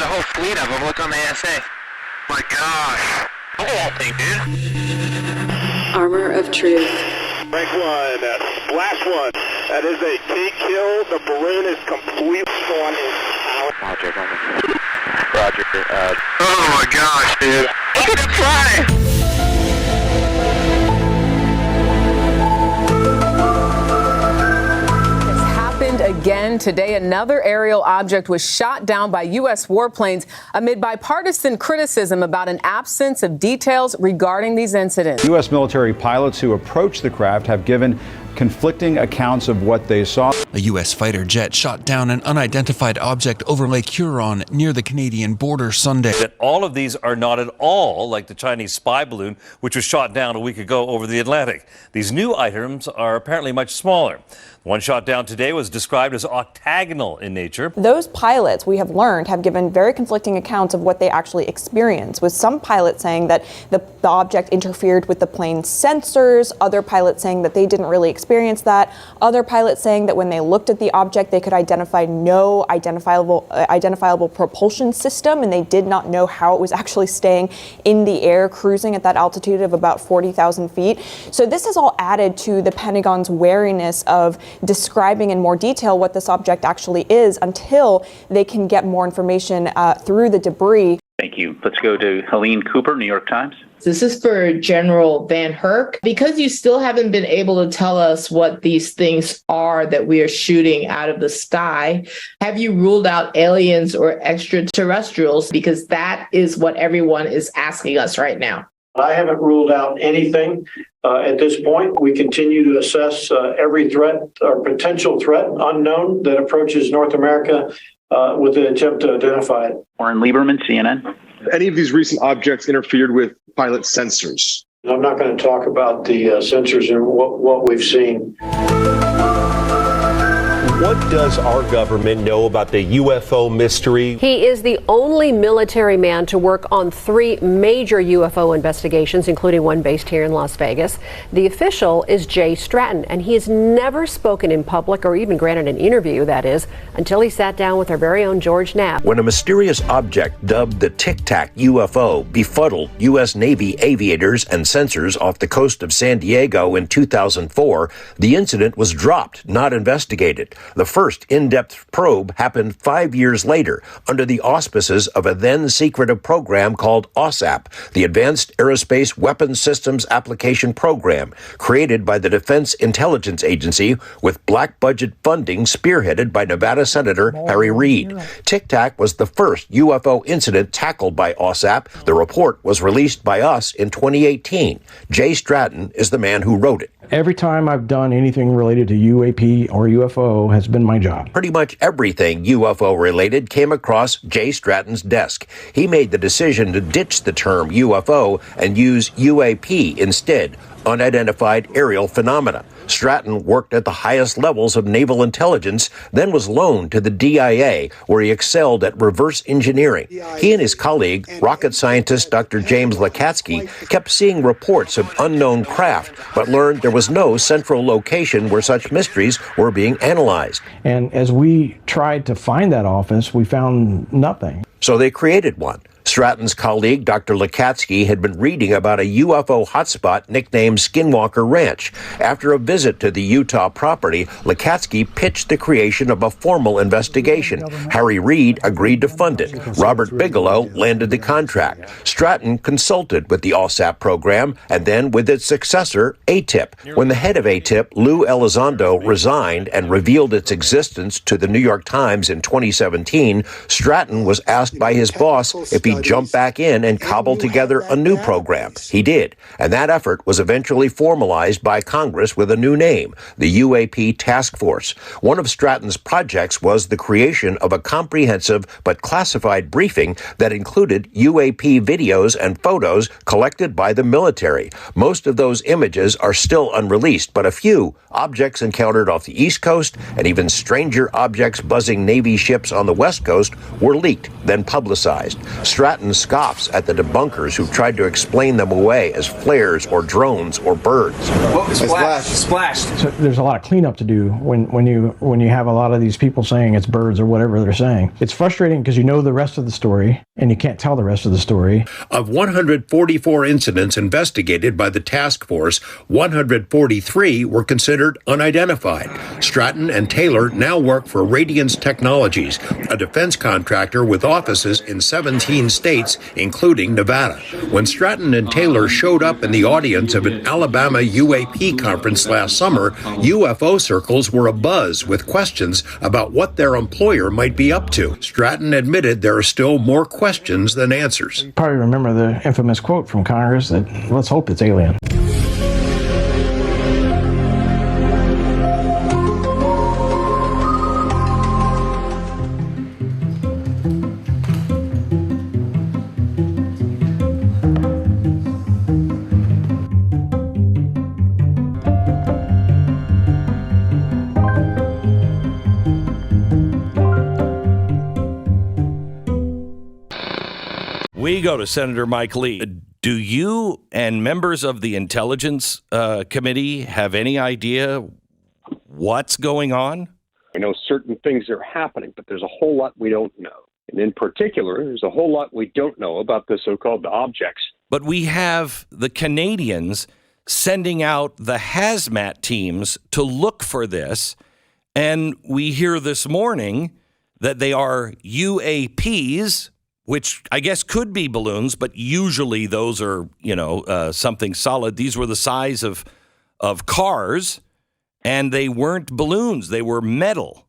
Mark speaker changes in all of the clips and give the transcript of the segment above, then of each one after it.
Speaker 1: a whole fleet of them. Look on the ASA. My gosh. The whole thing, dude.
Speaker 2: Armor of Truth.
Speaker 3: Rank 1, blast 1. That is a T-kill. The balloon is completely on its power.
Speaker 1: Roger. Oh my gosh, dude. Look at it fly!
Speaker 4: Again, today, another aerial object was shot down by U.S. warplanes amid bipartisan criticism about an absence of details regarding these incidents.
Speaker 5: U.S. military pilots who approached the craft have given conflicting accounts of what they saw.
Speaker 6: A U.S. fighter jet shot down an unidentified object over Lake Huron near the Canadian border Sunday.
Speaker 7: That all of these are not at all like the Chinese spy balloon, which was shot down a week ago over the Atlantic. These new items are apparently much smaller. The one shot down today was described as octagonal in nature.
Speaker 8: Those pilots, we have learned, have given very conflicting accounts of what they actually experienced, with some pilots saying that the object interfered with the plane's sensors, other pilots saying that they didn't really experience that, other pilots saying that when they looked at the object, they could identify no identifiable propulsion system, and they did not know how it was actually staying in the air, cruising at that altitude of about 40,000 feet. So this has all added to the Pentagon's wariness of describing in more detail what this object actually is until they can get more information through the debris.
Speaker 9: Thank you. Let's go to Helene Cooper, New York Times.
Speaker 10: This is for General Van Herk. Because you still haven't been able to tell us what these things are that we are shooting out of the sky, have you ruled out aliens or extraterrestrials? Because that is what everyone is asking us right now.
Speaker 11: I haven't ruled out anything at this point. We continue to assess every threat or potential threat unknown that approaches North America with the attempt to identify it.
Speaker 9: Warren Lieberman, CNN.
Speaker 12: Any of these recent objects interfered with pilot sensors?
Speaker 11: I'm not going to talk about the sensors and what we've seen.
Speaker 13: What does our government know about the UFO mystery?
Speaker 14: He is the only military man to work on 3 major UFO investigations, including one based here in Las Vegas. The official is Jay Stratton, and he has never spoken in public or even granted an interview, that is, until he sat down with our very own George Knapp.
Speaker 15: When a mysterious object dubbed the Tic Tac UFO befuddled U.S. Navy aviators and sensors off the coast of San Diego in 2004, the incident was dropped, not investigated. The first in-depth probe happened 5 years later under the auspices of a then-secretive program called OSAP, the Advanced Aerospace Weapons Systems Application Program, created by the Defense Intelligence Agency with black-budget funding spearheaded by Nevada Senator Harry Reid. Tic Tac was the first UFO incident tackled by OSAP. The report was released by us in 2018. Jay Stratton is the man who wrote it.
Speaker 16: Every time I've done anything related to UAP or UFO has been my job.
Speaker 15: Pretty much everything UFO related came across Jay Stratton's desk. He made the decision to ditch the term UFO and use UAP instead, unidentified aerial phenomena. Stratton worked at the highest levels of naval intelligence, then was loaned to the DIA, where he excelled at reverse engineering. He and his colleague, rocket scientist Dr. James Lakatsky, kept seeing reports of unknown craft, but learned there was no central location where such mysteries were being analyzed.
Speaker 16: And as we tried to find that office, we found nothing.
Speaker 15: So they created one. Stratton's colleague, Dr. Lakatsky, had been reading about a UFO hotspot nicknamed Skinwalker Ranch. After a visit to the Utah property, Lakatsky pitched the creation of a formal investigation. Harry Reid agreed to fund it. Robert Bigelow landed the contract. Stratton consulted with the OSAP program and then with its successor, ATIP. When the head of ATIP, Lou Elizondo, resigned and revealed its existence to the New York Times in 2017, Stratton was asked by his boss if he jump back in and cobble together a new program. He did, and that effort was eventually formalized by Congress with a new name, the UAP Task Force. One of Stratton's projects was the creation of a comprehensive but classified briefing that included UAP videos and photos collected by the military. Most of those images are still unreleased, but a few objects encountered off the East Coast and even stranger objects buzzing Navy ships on the West Coast were leaked, then publicized. Stratton Stratton scoffs at the debunkers who tried to explain them away as flares or drones or birds.
Speaker 2: Whoa, splashed.
Speaker 16: So there's a lot of cleanup to do when you have a lot of these people saying it's birds or whatever they're saying. It's frustrating because you know the rest of the story and you can't tell the rest of the story.
Speaker 15: Of 144 incidents investigated by the task force, 143 were considered unidentified. Stratton and Taylor now work for Radiance Technologies, a defense contractor with offices in 17 states, including Nevada. When Stratton and Taylor showed up in the audience of an Alabama UAP conference last summer, UFO circles were abuzz with questions about what their employer might be up to. Stratton admitted there are still more questions than answers.
Speaker 16: You probably remember the infamous quote from Congress that, let's hope it's alien.
Speaker 17: We go to Senator Mike Lee. Do you and members of the Intelligence Committee have any idea what's going on?
Speaker 12: I know certain things are happening, but there's a whole lot we don't know. And in particular, there's a whole lot we don't know about the so-called objects.
Speaker 17: But we have the Canadians sending out the hazmat teams to look for this. And we hear this morning that they are UAPs, which I guess could be balloons, but usually those are, something solid. These were the size of cars, and they weren't balloons. They were metal.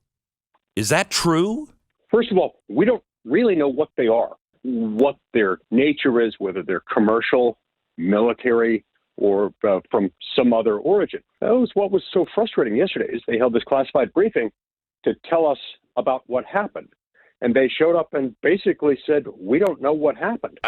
Speaker 17: Is that true?
Speaker 12: First of all, we don't really know what they are, what their nature is, whether they're commercial, military, or from some other origin. That was what was so frustrating yesterday, is they held this classified briefing to tell us about what happened. And they showed up and basically said, we don't know what happened.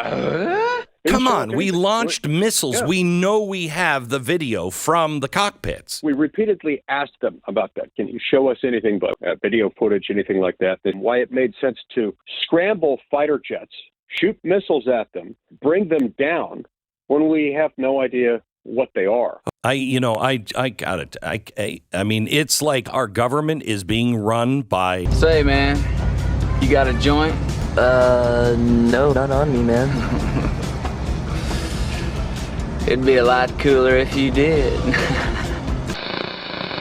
Speaker 17: Come on, we launched missiles.
Speaker 12: Yeah.
Speaker 17: We know we have the video from the cockpits.
Speaker 12: We repeatedly asked them about that. Can you show us anything but video footage, anything like that? And why it made sense to scramble fighter jets, shoot missiles at them, bring them down when we have no idea what they are.
Speaker 17: I got it. I mean, it's like our government is being run by...
Speaker 2: Say, man. You got a joint?
Speaker 18: No, not on me, man.
Speaker 2: It'd be a lot cooler if you did.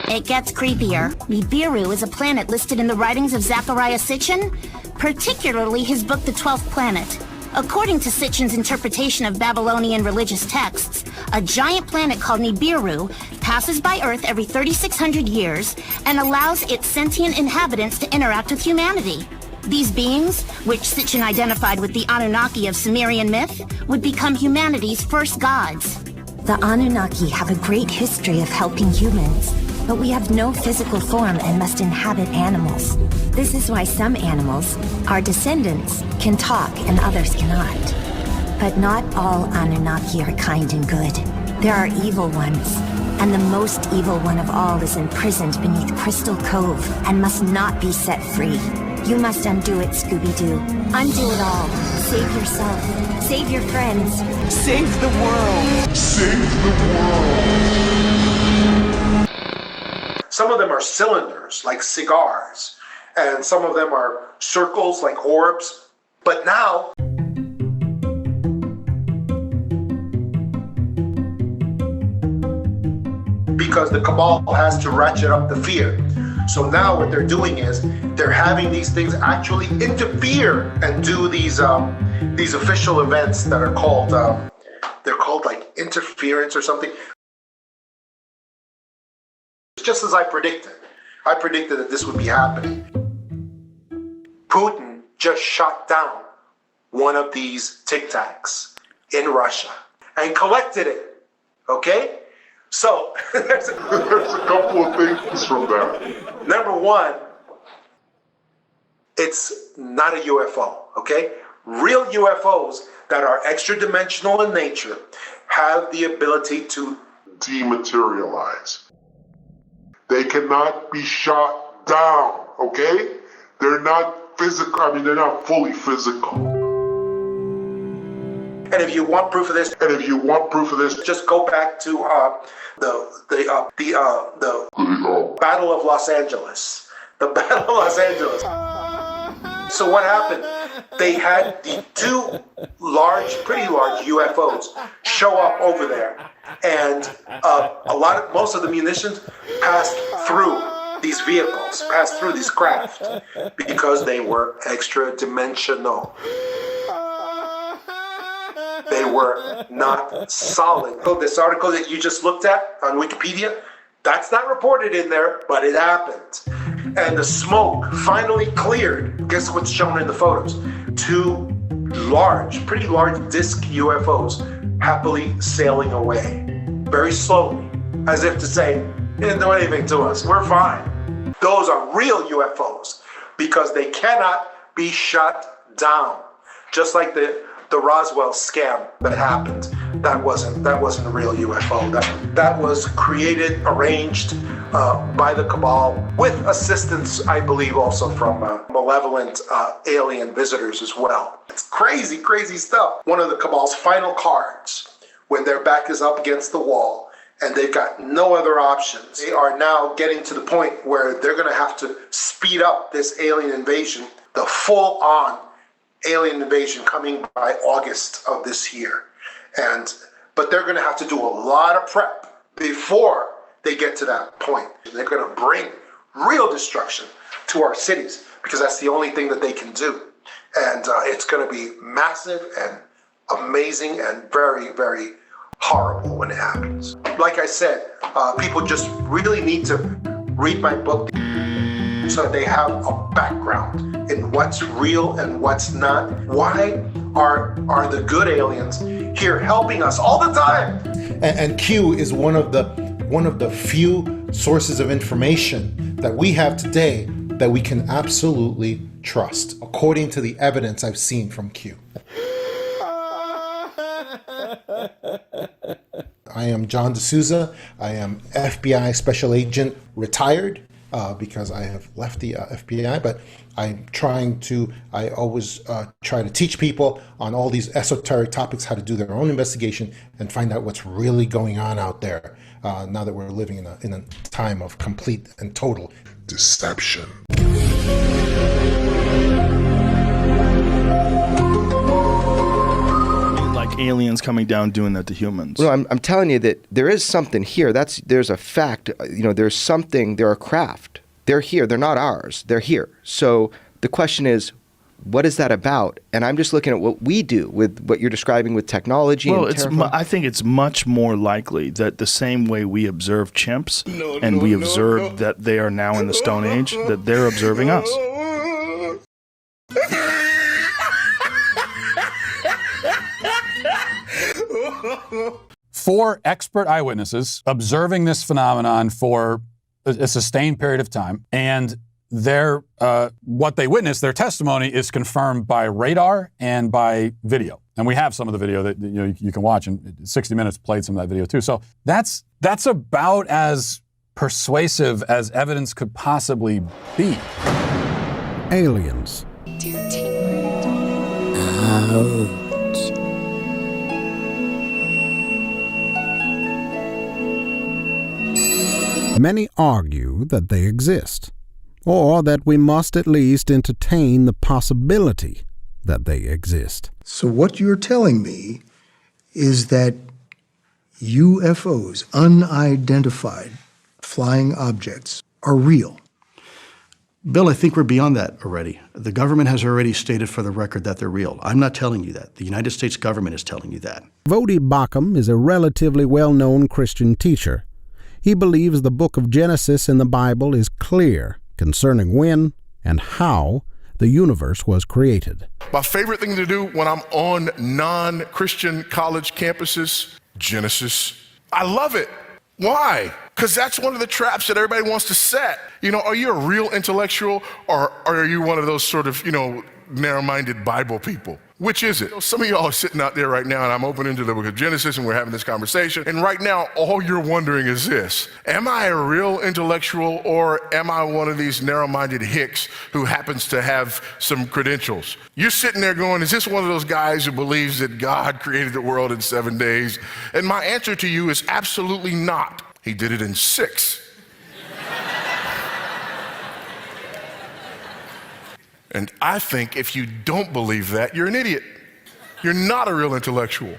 Speaker 19: It gets creepier. Nibiru is a planet listed in the writings of Zecharia Sitchin, particularly his book The 12th Planet. According to Sitchin's interpretation of Babylonian religious texts, a giant planet called Nibiru passes by Earth every 3,600 years and allows its sentient inhabitants to interact with humanity. These beings, which Sitchin identified with the Anunnaki of Sumerian myth, would become humanity's first gods.
Speaker 20: The Anunnaki have a great history of helping humans, but we have no physical form and must inhabit animals. This is why some animals, our descendants, can talk and others cannot. But not all Anunnaki are kind and good. There are evil ones, and the most evil one of all is imprisoned beneath Crystal Cove and must not be set free. You must undo it, Scooby-Doo. Undo it all. Save yourself. Save your friends.
Speaker 2: Save the world.
Speaker 21: Save the world. Some of them are cylinders, like cigars, and some of them are circles, like orbs. But now, because the cabal has to ratchet up the fear. So now what they're doing is they're having these things actually interfere and do these official events that are called they're called like interference or something. Just as I predicted that this would be happening. Putin just shot down one of these Tic Tacs in Russia and collected it. Okay? So there's a couple of things from that. Number one, it's not a UFO, okay? Real UFOs that are extra-dimensional in nature have the ability to dematerialize. They cannot be shot down, okay? They're not physical, they're not fully physical. And if you want proof of this, just go back to the Battle of Los Angeles. The Battle of Los Angeles. So what happened? They had the two pretty large UFOs show up over there, and most of the munitions passed through these vehicles, passed through these craft, because they were extra-dimensional. They were not solid. So this article that you just looked at on Wikipedia, that's not reported in there, but it happened. And the smoke finally cleared. Guess what's shown in the photos? Two pretty large disc UFOs happily sailing away. Very slowly, as if to say, you didn't do anything to us, we're fine. Those are real UFOs because they cannot be shut down. Just like the Roswell scam that happened. That wasn't a real UFO. That was created, arranged by the cabal with assistance, I believe, also from malevolent alien visitors as well. It's crazy, crazy stuff. One of the cabal's final cards, when their back is up against the wall and they've got no other options, they are now getting to the point where they're going to have to speed up this alien invasion, the full-on alien invasion coming by August of this year. But they're going to have to do a lot of prep before they get to that point. They're going to bring real destruction to our cities because that's the only thing that they can do. And it's going to be massive and amazing and very, very horrible when it happens. Like I said, people just really need to read my book so that they have a background in what's real and what's not. Why are the good aliens here helping us all the time?
Speaker 3: And Q is one of the few sources of information that we have today that we can absolutely trust, according to the evidence I've seen from Q. I am John D'Souza. I am FBI Special Agent retired. Because I have left the FBI, but I always try to teach people on all these esoteric topics how to do their own investigation and find out what's really going on out there now that we're living in a time of complete and total deception.
Speaker 22: Like aliens coming down doing that to humans.
Speaker 23: Well, I'm telling you that there is something here. There's a fact. There's something. They're a craft. They're here. They're not ours. They're here. So the question is, what is that about? And I'm just looking at what we do with what you're describing with technology.
Speaker 22: Well,
Speaker 23: and
Speaker 22: I think it's much more likely that the same way we observe chimps and we observe that they are now in the Stone Age, that they're observing us.
Speaker 24: Four expert eyewitnesses observing this phenomenon for a sustained period of time, and what they witnessed, their testimony is confirmed by radar and by video. And we have some of the video that you can watch, and 60 Minutes played some of that video too. So that's about as persuasive as evidence could possibly be.
Speaker 25: Aliens. Many argue that they exist, or that we must at least entertain the possibility that they exist.
Speaker 26: So what you're telling me is that UFOs, unidentified flying objects, are real.
Speaker 27: Bill, I think we're beyond that already. The government has already stated for the record that they're real. I'm not telling you that. The United States government is telling you that.
Speaker 25: Voddie Baucham is a relatively well-known Christian teacher. He believes the book of Genesis in the Bible is clear concerning when and how the universe was created.
Speaker 28: My favorite thing to do when I'm on non-Christian college campuses, Genesis. I love it. Why? Because that's one of the traps that everybody wants to set. Are you a real intellectual or are you one of those sort of, narrow-minded Bible people? Which is it? Some of y'all are sitting out there right now, and I'm opening to the book of Genesis, and we're having this conversation. And right now, all you're wondering is this: am I a real intellectual, or am I one of these narrow-minded hicks who happens to have some credentials? You're sitting there going, is this one of those guys who believes that God created the world in 7 days? And my answer to you is absolutely not. He did it in 6. And I think if you don't believe that, you're an idiot. You're not a real intellectual.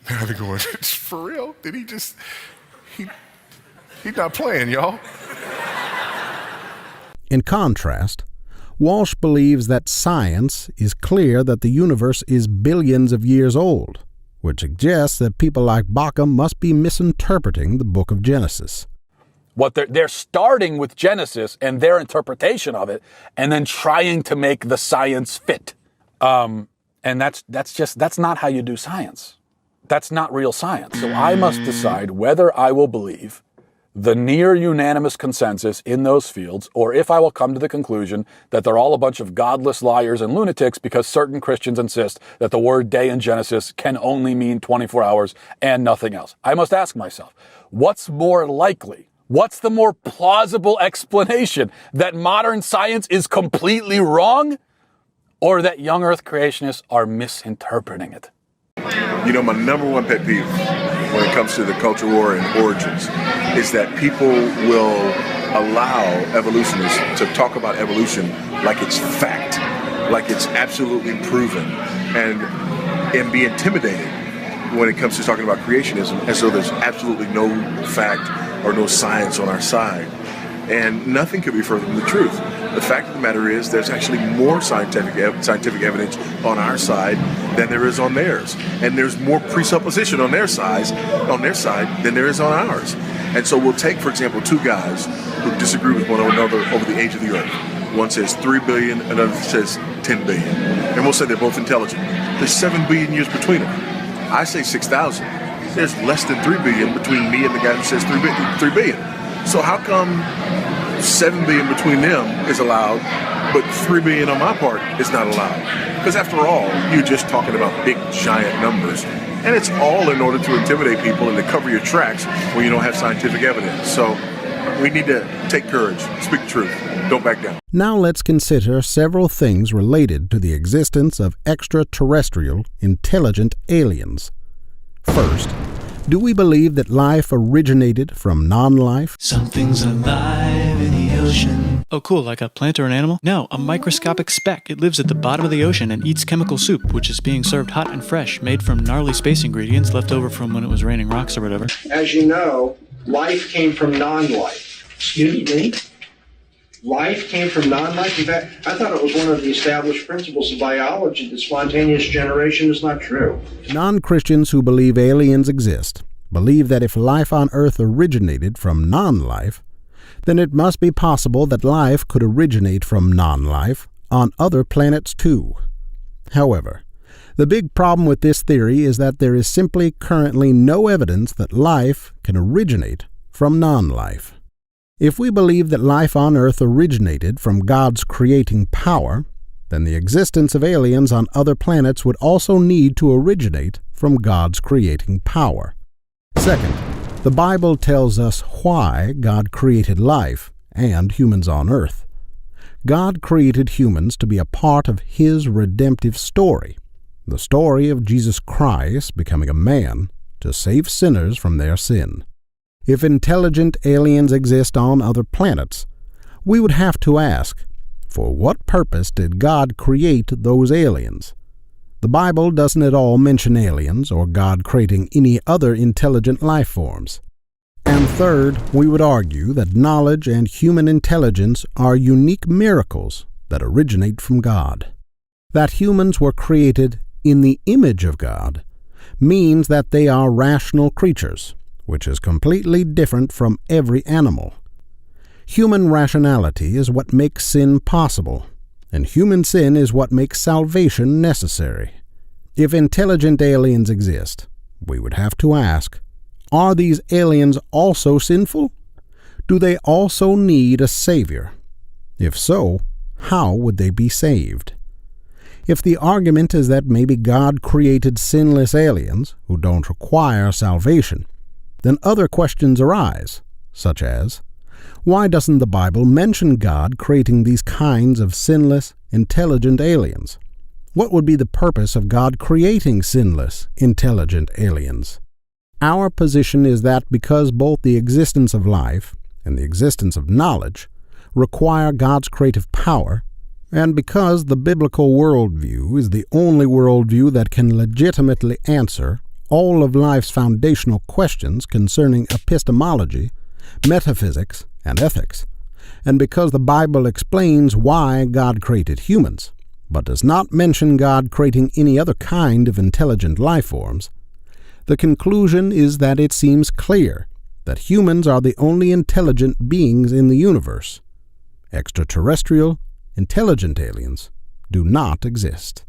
Speaker 28: Now they're going, it's for real? Did he just, he's not playing, y'all.
Speaker 25: In contrast, Walsh believes that science is clear that the universe is billions of years old, which suggests that people like Baucham must be misinterpreting the book of Genesis.
Speaker 24: What they're starting with Genesis and their interpretation of it, and then trying to make the science fit. And that's not how you do science. That's not real science. So I must decide whether I will believe the near unanimous consensus in those fields, or if I will come to the conclusion that they're all a bunch of godless liars and lunatics because certain Christians insist that the word day in Genesis can only mean 24 hours and nothing else. I must ask myself, what's more likely? What's the more plausible explanation? That modern science is completely wrong, or that young earth creationists are misinterpreting it?
Speaker 1: You know, my number one pet peeve when it comes to the culture war and origins is that people will allow evolutionists to talk about evolution like it's fact, like it's absolutely proven, and be intimidated when it comes to talking about creationism as though there's absolutely no fact or no science on our side. And nothing could be further from the truth. The fact of the matter is there's actually more scientific evidence on our side than there is on theirs. And there's more presupposition on their side than there is on ours. And so we'll take, for example, two guys who disagree with one another over the age of the earth. One says 3 billion, another says 10 billion. And we'll say they're both intelligent. There's 7 billion years between them. I say 6,000. There's less than 3 billion between me and the guy who says 3 billion. So how come 7 billion between them is allowed, but 3 billion on my part is not allowed? Because after all, you're just talking about big, giant numbers. And it's all in order to intimidate people and to cover your tracks when you don't have scientific evidence. So we need to take courage, speak the truth, don't back down.
Speaker 25: Now let's consider several things related to the existence of extraterrestrial intelligent aliens. First, do we believe that life originated from non-life?
Speaker 4: Something's alive in the ocean. Oh cool, like a plant or an animal? No, a microscopic speck. It lives at the bottom of the ocean and eats chemical soup, which is being served hot and fresh, made from gnarly space ingredients left over from when it was raining rocks or whatever.
Speaker 11: As you know, life came from non-life. Excuse me? Life came from non-life? In fact, I thought it was one of the established principles of biology that spontaneous generation is not true.
Speaker 25: Non-Christians who believe aliens exist believe that if life on Earth originated from non-life, then it must be possible that life could originate from non-life on other planets too. However, the big problem with this theory is that there is simply currently no evidence that life can originate from non-life. If we believe that life on Earth originated from God's creating power, then the existence of aliens on other planets would also need to originate from God's creating power. Second, the Bible tells us why God created life and humans on Earth. God created humans to be a part of His redemptive story, the story of Jesus Christ becoming a man to save sinners from their sin. If intelligent aliens exist on other planets, we would have to ask, for what purpose did God create those aliens? The Bible doesn't at all mention aliens or God creating any other intelligent life forms. And third, we would argue that knowledge and human intelligence are unique miracles that originate from God. That humans were created in the image of God means that they are rational creatures, which is completely different from every animal. Human rationality is what makes sin possible, and human sin is what makes salvation necessary. If intelligent aliens exist, we would have to ask, are these aliens also sinful? Do they also need a savior? If so, how would they be saved? If the argument is that maybe God created sinless aliens who don't require salvation, then other questions arise, such as, why doesn't the Bible mention God creating these kinds of sinless, intelligent aliens? What would be the purpose of God creating sinless, intelligent aliens? Our position is that because both the existence of life and the existence of knowledge require God's creative power, and because the biblical worldview is the only worldview that can legitimately answer all of life's foundational questions concerning epistemology, metaphysics, and ethics, and because the Bible explains why God created humans, but does not mention God creating any other kind of intelligent life forms, the conclusion is that it seems clear that humans are the only intelligent beings in the universe. Extraterrestrial, intelligent aliens do not exist.